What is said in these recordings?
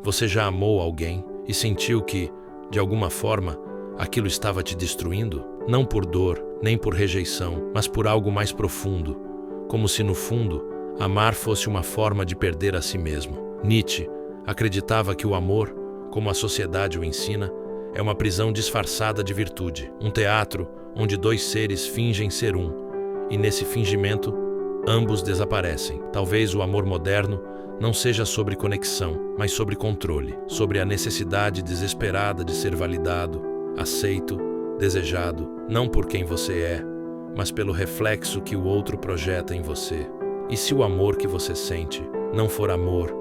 Você já amou alguém e sentiu que, de alguma forma, aquilo estava te destruindo? Não por dor, nem por rejeição, mas por algo mais profundo, como se no fundo, amar fosse uma forma de perder a si mesmo. Nietzsche acreditava que o amor, como a sociedade o ensina, é uma prisão disfarçada de virtude, um teatro onde dois seres fingem ser um, e nesse fingimento, ambos desaparecem. Talvez o amor moderno não seja sobre conexão, mas sobre controle, sobre a necessidade desesperada de ser validado, aceito, desejado, não por quem você é, mas pelo reflexo que o outro projeta em você. E se o amor que você sente não for amor,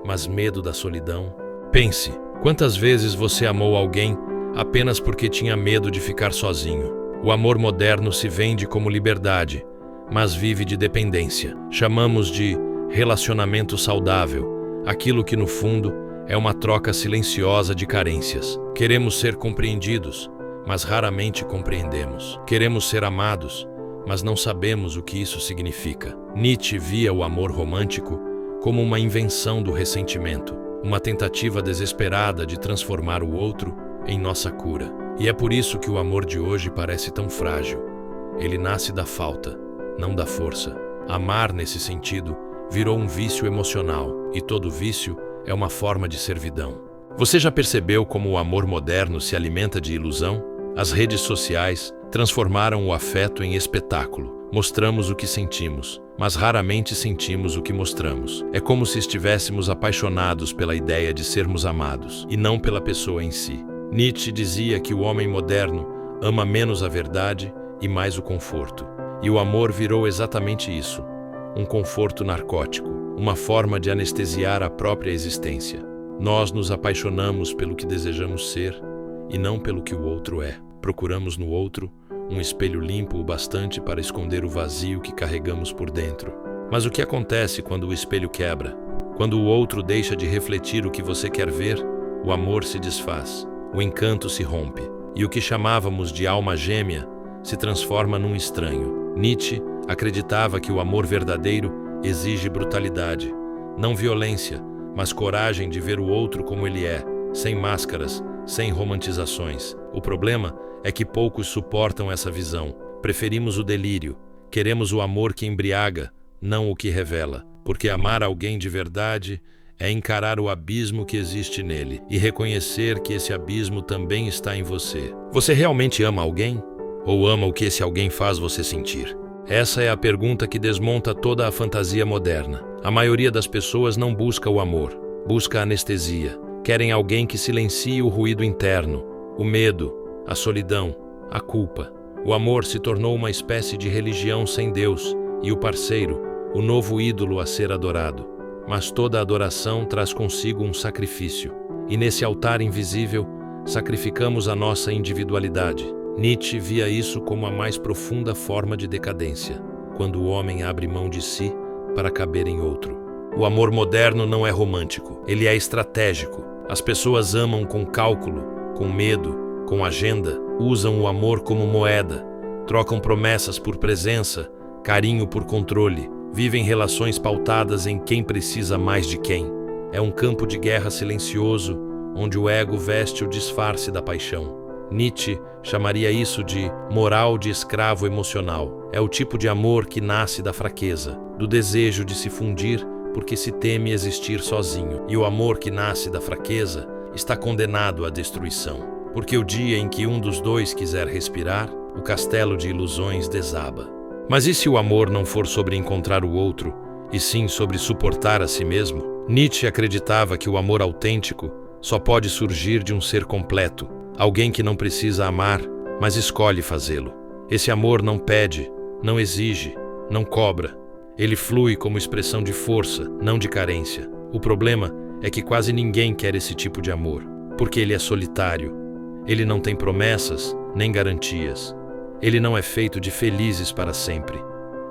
mas medo da solidão? Pense, quantas vezes você amou alguém apenas porque tinha medo de ficar sozinho? O amor moderno se vende como liberdade, mas vive de dependência. Chamamos de relacionamento saudável, aquilo que no fundo é uma troca silenciosa de carências. Queremos ser compreendidos, mas raramente compreendemos. Queremos ser amados, mas não sabemos o que isso significa. Nietzsche via o amor romântico como uma invenção do ressentimento, uma tentativa desesperada de transformar o outro em nossa cura. E é por isso que o amor de hoje parece tão frágil. Ele nasce da falta, não da força. Amar, nesse sentido, virou um vício emocional, e todo vício é uma forma de servidão. Você já percebeu como o amor moderno se alimenta de ilusão? As redes sociais transformaram o afeto em espetáculo. Mostramos o que sentimos, mas raramente sentimos o que mostramos. É como se estivéssemos apaixonados pela ideia de sermos amados, e não pela pessoa em si. Nietzsche dizia que o homem moderno ama menos a verdade e mais o conforto. E o amor virou exatamente isso, um conforto narcótico, uma forma de anestesiar a própria existência. Nós nos apaixonamos pelo que desejamos ser e não pelo que o outro é. Procuramos no outro um espelho limpo o bastante para esconder o vazio que carregamos por dentro. Mas o que acontece quando o espelho quebra? Quando o outro deixa de refletir o que você quer ver, o amor se desfaz, o encanto se rompe, e o que chamávamos de alma gêmea se transforma num estranho. Nietzsche acreditava que o amor verdadeiro exige brutalidade, não violência, mas coragem de ver o outro como ele é, sem máscaras, sem romantizações. O problema é que poucos suportam essa visão. Preferimos o delírio, queremos o amor que embriaga, não o que revela, porque amar alguém de verdade é encarar o abismo que existe nele e reconhecer que esse abismo também está em você. Você realmente ama alguém? Ou ama o que esse alguém faz você sentir? Essa é a pergunta que desmonta toda a fantasia moderna. A maioria das pessoas não busca o amor, busca a anestesia. Querem alguém que silencie o ruído interno, o medo, a solidão, a culpa. O amor se tornou uma espécie de religião sem Deus e o parceiro, o novo ídolo a ser adorado. Mas toda adoração traz consigo um sacrifício. E nesse altar invisível, sacrificamos a nossa individualidade. Nietzsche via isso como a mais profunda forma de decadência, quando o homem abre mão de si para caber em outro. O amor moderno não é romântico, ele é estratégico. As pessoas amam com cálculo, com medo, com agenda, usam o amor como moeda, trocam promessas por presença, carinho por controle, vivem relações pautadas em quem precisa mais de quem. É um campo de guerra silencioso, onde o ego veste o disfarce da paixão. Nietzsche chamaria isso de moral de escravo emocional. É o tipo de amor que nasce da fraqueza, do desejo de se fundir porque se teme existir sozinho. E o amor que nasce da fraqueza está condenado à destruição, porque o dia em que um dos dois quiser respirar, o castelo de ilusões desaba. Mas e se o amor não for sobre encontrar o outro, e sim sobre suportar a si mesmo? Nietzsche acreditava que o amor autêntico só pode surgir de um ser completo, alguém que não precisa amar, mas escolhe fazê-lo. Esse amor não pede, não exige, não cobra. Ele flui como expressão de força, não de carência. O problema é que quase ninguém quer esse tipo de amor, porque ele é solitário. Ele não tem promessas, nem garantias. Ele não é feito de felizes para sempre.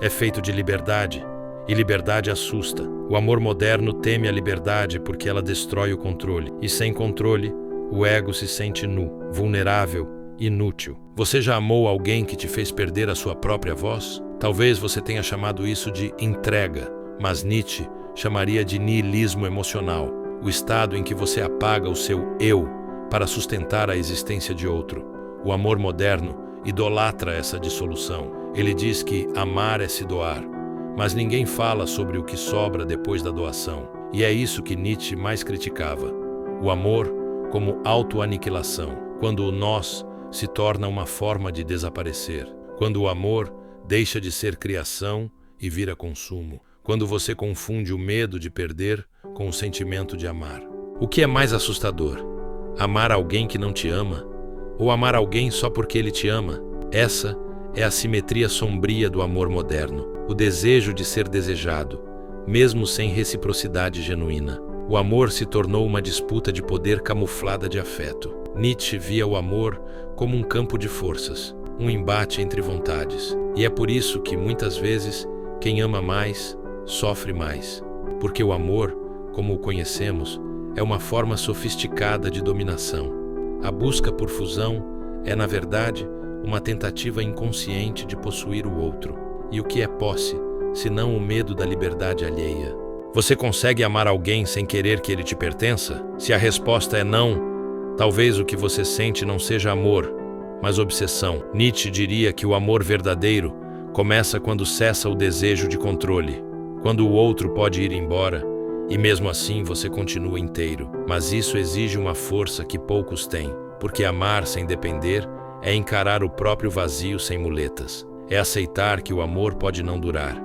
É feito de liberdade, e liberdade assusta. O amor moderno teme a liberdade porque ela destrói o controle, e sem controle, o ego se sente nu, vulnerável, inútil. Você já amou alguém que te fez perder a sua própria voz? Talvez você tenha chamado isso de entrega, mas Nietzsche chamaria de niilismo emocional. o estado em que você apaga o seu eu para sustentar a existência de outro. O amor moderno idolatra essa dissolução. Ele diz que amar é se doar, mas ninguém fala sobre o que sobra depois da doação. E é isso que Nietzsche mais criticava: o amor como autoaniquilação, quando o nós se torna uma forma de desaparecer, quando o amor deixa de ser criação e vira consumo, quando você confunde o medo de perder com o sentimento de amar. O que é mais assustador? Amar alguém que não te ama? Ou amar alguém só porque ele te ama? Essa é a simetria sombria do amor moderno, o desejo de ser desejado, mesmo sem reciprocidade genuína. O amor se tornou uma disputa de poder camuflada de afeto. Nietzsche via o amor como um campo de forças, um embate entre vontades. E é por isso que, muitas vezes, quem ama mais, sofre mais. Porque o amor, como o conhecemos, é uma forma sofisticada de dominação. A busca por fusão é, na verdade, uma tentativa inconsciente de possuir o outro. E o que é posse, senão o medo da liberdade alheia? Você consegue amar alguém sem querer que ele te pertença? Se a resposta é não, talvez o que você sente não seja amor, mas obsessão. Nietzsche diria que o amor verdadeiro começa quando cessa o desejo de controle, quando o outro pode ir embora, e mesmo assim você continua inteiro. Mas isso exige uma força que poucos têm, porque amar sem depender é encarar o próprio vazio sem muletas. É aceitar que o amor pode não durar,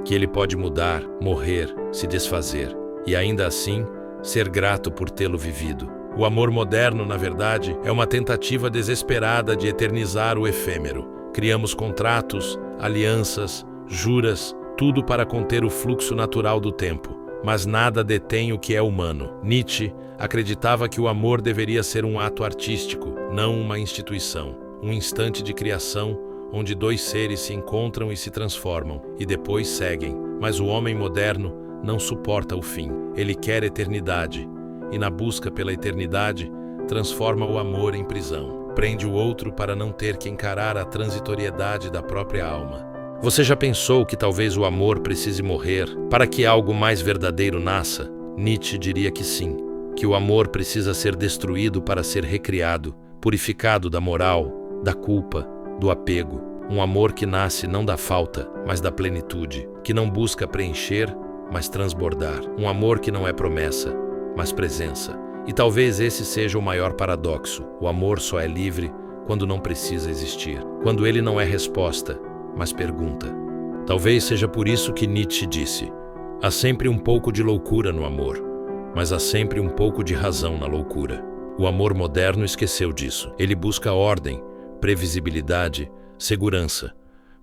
que ele pode mudar, morrer, se desfazer, e ainda assim ser grato por tê-lo vivido. O amor moderno, na verdade, é uma tentativa desesperada de eternizar o efêmero. Criamos contratos, alianças, juras, tudo para conter o fluxo natural do tempo, mas nada detém o que é humano. Nietzsche acreditava que o amor deveria ser um ato artístico, não uma instituição, um instante de criação onde dois seres se encontram e se transformam, e depois seguem. Mas o homem moderno não suporta o fim. Ele quer eternidade, e na busca pela eternidade, transforma o amor em prisão. Prende o outro para não ter que encarar a transitoriedade da própria alma. Você já pensou que talvez o amor precise morrer para que algo mais verdadeiro nasça? Nietzsche diria que sim, que o amor precisa ser destruído para ser recriado, purificado da moral, da culpa, do apego. Um amor que nasce não da falta, mas da plenitude, que não busca preencher, mas transbordar. Um amor que não é promessa, mas presença. E talvez esse seja o maior paradoxo. O amor só é livre quando não precisa existir, quando ele não é resposta, mas pergunta. Talvez seja por isso que Nietzsche disse: há sempre um pouco de loucura no amor, mas há sempre um pouco de razão na loucura. O amor moderno esqueceu disso. Ele busca ordem, previsibilidade, segurança.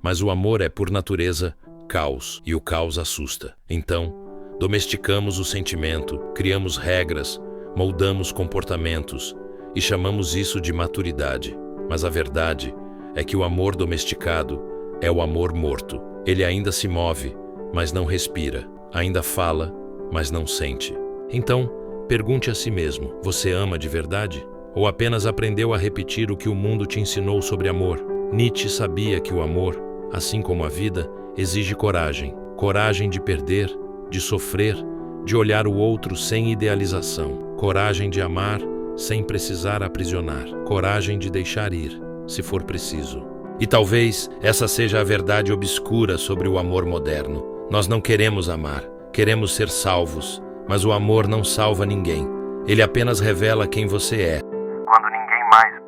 Mas o amor é, por natureza, caos, e o caos assusta. Então, domesticamos o sentimento, criamos regras, moldamos comportamentos e chamamos isso de maturidade. Mas a verdade é que o amor domesticado é o amor morto. Ele ainda se move, mas não respira. Ainda fala, mas não sente. Então, pergunte a si mesmo: você ama de verdade? Ou apenas aprendeu a repetir o que o mundo te ensinou sobre amor? Nietzsche sabia que o amor, assim como a vida, exige coragem. Coragem de perder, de sofrer, de olhar o outro sem idealização. Coragem de amar sem precisar aprisionar. Coragem de deixar ir, se for preciso. E talvez essa seja a verdade obscura sobre o amor moderno. Nós não queremos amar, queremos ser salvos, mas o amor não salva ninguém. Ele apenas revela quem você é, quando ninguém mais